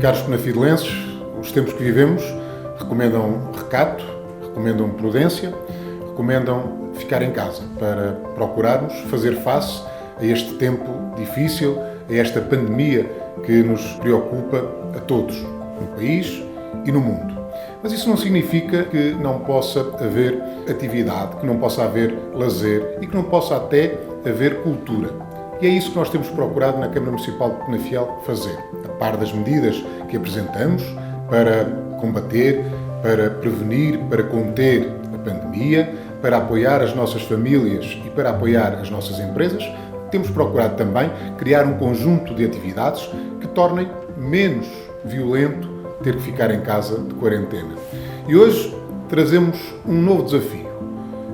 Caros penafidelenses, os tempos que vivemos recomendam recato, recomendam prudência, recomendam ficar em casa para procurarmos fazer face a este tempo difícil, a esta pandemia que nos preocupa a todos, no país e no mundo. Mas isso não significa que não possa haver atividade, que não possa haver lazer e que não possa até haver cultura. E é isso que nós temos procurado na Câmara Municipal de Penafiel fazer, a par das medidas que apresentamos para combater, para prevenir, para conter a pandemia, para apoiar as nossas famílias e para apoiar as nossas empresas. Temos procurado também criar um conjunto de atividades que tornem menos violento ter que ficar em casa de quarentena. E hoje trazemos um novo desafio.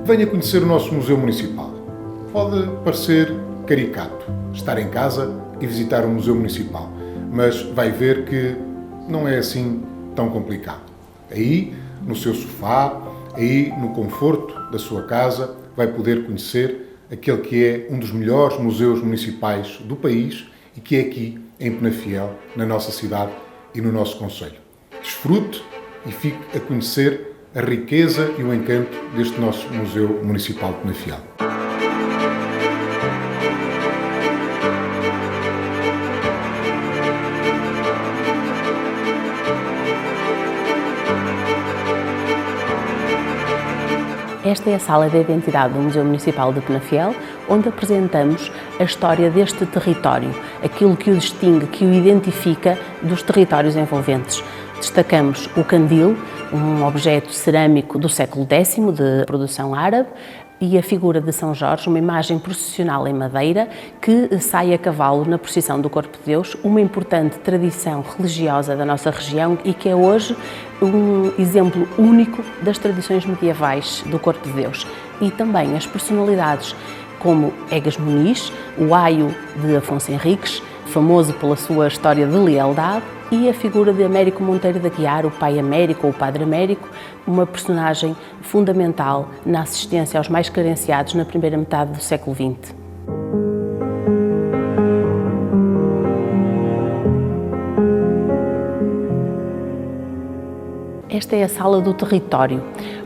Venha conhecer o nosso Museu Municipal. Pode parecer caricato estar em casa e visitar o Museu Municipal, mas vai ver que não é assim tão complicado. Aí, no seu sofá, aí no conforto da sua casa, vai poder conhecer aquele que é um dos melhores museus municipais do país e que é aqui em Penafiel, na nossa cidade e no nosso concelho. Desfrute e fique a conhecer a riqueza e o encanto deste nosso Museu Municipal de Penafiel. Esta é a sala de identidade do Museu Municipal de Penafiel, onde apresentamos a história deste território, aquilo que o distingue, que o identifica dos territórios envolventes. Destacamos o candil, um objeto cerâmico do século X, de produção árabe, e a figura de São Jorge, uma imagem processional em madeira que sai a cavalo na procissão do Corpo de Deus, uma importante tradição religiosa da nossa região e que é hoje um exemplo único das tradições medievais do Corpo de Deus. E também as personalidades como Egas Muniz, o aio de Afonso Henriques, famoso pela sua história de lealdade, e a figura de Américo Monteiro de Aguiar, o pai Américo ou o padre Américo, uma personagem fundamental na assistência aos mais carenciados na primeira metade do século XX. Esta é a Sala do Território,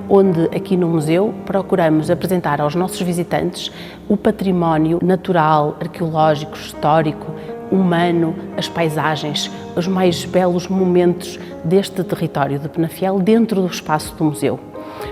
onde aqui no museu procuramos apresentar aos nossos visitantes o património natural, arqueológico, histórico, humano, as paisagens, os mais belos momentos deste território de Penafiel dentro do espaço do museu,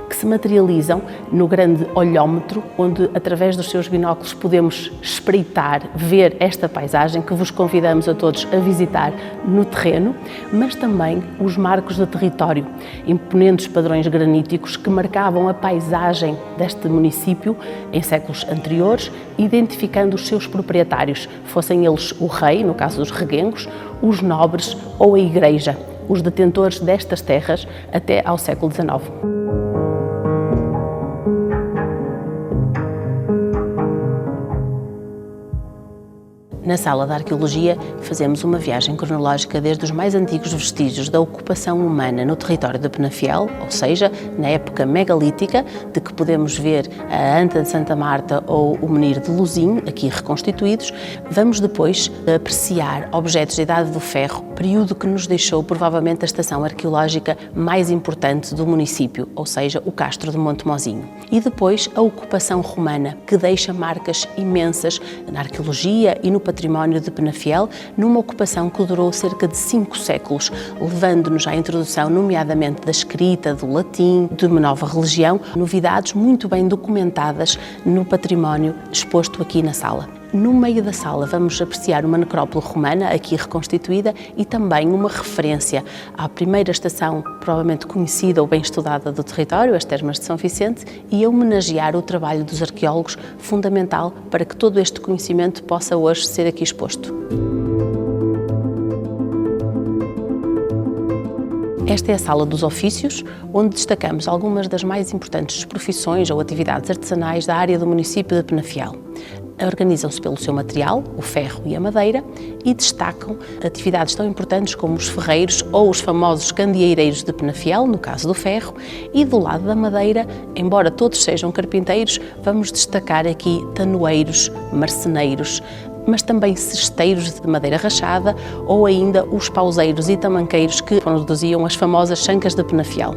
que se materializam no grande olhómetro, onde através dos seus binóculos podemos espreitar, ver esta paisagem que vos convidamos a todos a visitar no terreno, mas também os marcos de território, imponentes padrões graníticos que marcavam a paisagem deste município em séculos anteriores, identificando os seus proprietários, fossem eles o rei, no caso dos reguengos, os nobres ou a igreja, os detentores destas terras até ao século XIX. Na Sala da Arqueologia fazemos uma viagem cronológica desde os mais antigos vestígios da ocupação humana no território de Penafiel, ou seja, na época megalítica, de que podemos ver a Anta de Santa Marta ou o Menir de Luzim, aqui reconstituídos. Vamos depois apreciar objetos da Idade do Ferro, período que nos deixou provavelmente a estação arqueológica mais importante do município, ou seja, o Castro de Montemozinho. E depois a ocupação romana, que deixa marcas imensas na arqueologia e no património de Penafiel, numa ocupação que durou cerca de 5 séculos, levando-nos à introdução, nomeadamente da escrita, do latim, de uma nova religião, novidades muito bem documentadas no património exposto aqui na sala. No meio da sala vamos apreciar uma necrópole romana, aqui reconstituída, e também uma referência à primeira estação, provavelmente conhecida ou bem estudada do território, as Termas de São Vicente, e a homenagear o trabalho dos arqueólogos, fundamental para que todo este conhecimento possa hoje ser aqui exposto. Esta é a Sala dos Ofícios, onde destacamos algumas das mais importantes profissões ou atividades artesanais da área do município de Penafiel. Organizam-se pelo seu material, o ferro e a madeira, e destacam atividades tão importantes como os ferreiros ou os famosos candeeireiros de Penafiel, no caso do ferro, e do lado da madeira, embora todos sejam carpinteiros, vamos destacar aqui tanoeiros, marceneiros, mas também cesteiros de madeira rachada ou ainda os pauseiros e tamanqueiros que produziam as famosas chancas de Penafiel.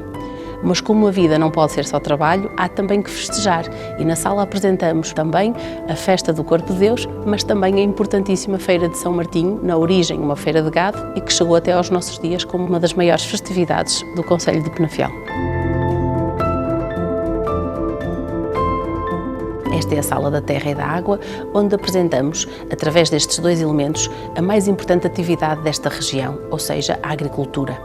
Mas como a vida não pode ser só trabalho, há também que festejar e na sala apresentamos também a festa do Corpo de Deus, mas também a importantíssima Feira de São Martinho, na origem uma feira de gado e que chegou até aos nossos dias como uma das maiores festividades do concelho de Penafiel. Esta é a Sala da Terra e da Água, onde apresentamos, através destes dois elementos, a mais importante atividade desta região, ou seja, a agricultura.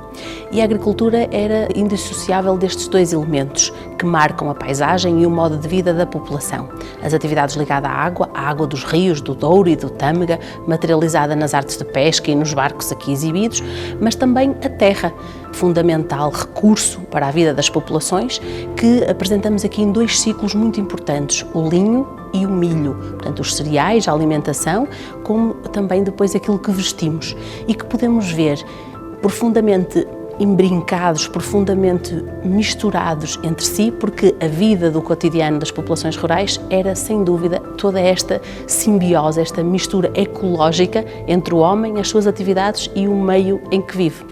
E a agricultura era indissociável destes dois elementos, que marcam a paisagem e o modo de vida da população. As atividades ligadas à água dos rios, do Douro e do Tâmega, materializada nas artes de pesca e nos barcos aqui exibidos, mas também a terra, fundamental recurso para a vida das populações, que apresentamos aqui em dois ciclos muito importantes, o linho e o milho, portanto os cereais, a alimentação, como também depois aquilo que vestimos e que podemos ver profundamente embrincados, profundamente misturados entre si, porque a vida do cotidiano das populações rurais era, sem dúvida, toda esta simbiose, esta mistura ecológica entre o homem, as suas atividades e o meio em que vive.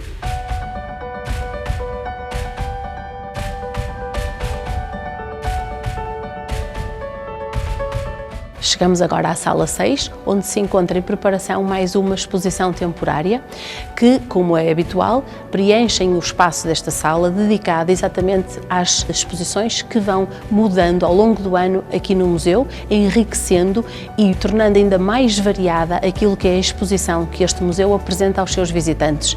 Chegamos agora à Sala 6, onde se encontra em preparação mais uma exposição temporária que, como é habitual, preenchem o espaço desta sala dedicada exatamente às exposições que vão mudando ao longo do ano aqui no museu, enriquecendo e tornando ainda mais variada aquilo que é a exposição que este museu apresenta aos seus visitantes.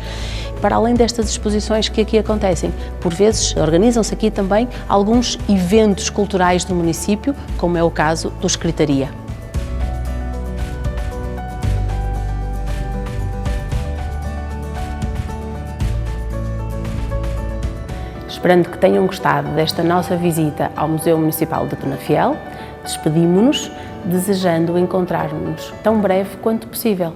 Para além destas exposições que aqui acontecem, por vezes organizam-se aqui também alguns eventos culturais do município, como é o caso do Escritaria. Esperando que tenham gostado desta nossa visita ao Museu Municipal de Penafiel, despedimos-nos, desejando encontrar-nos tão breve quanto possível.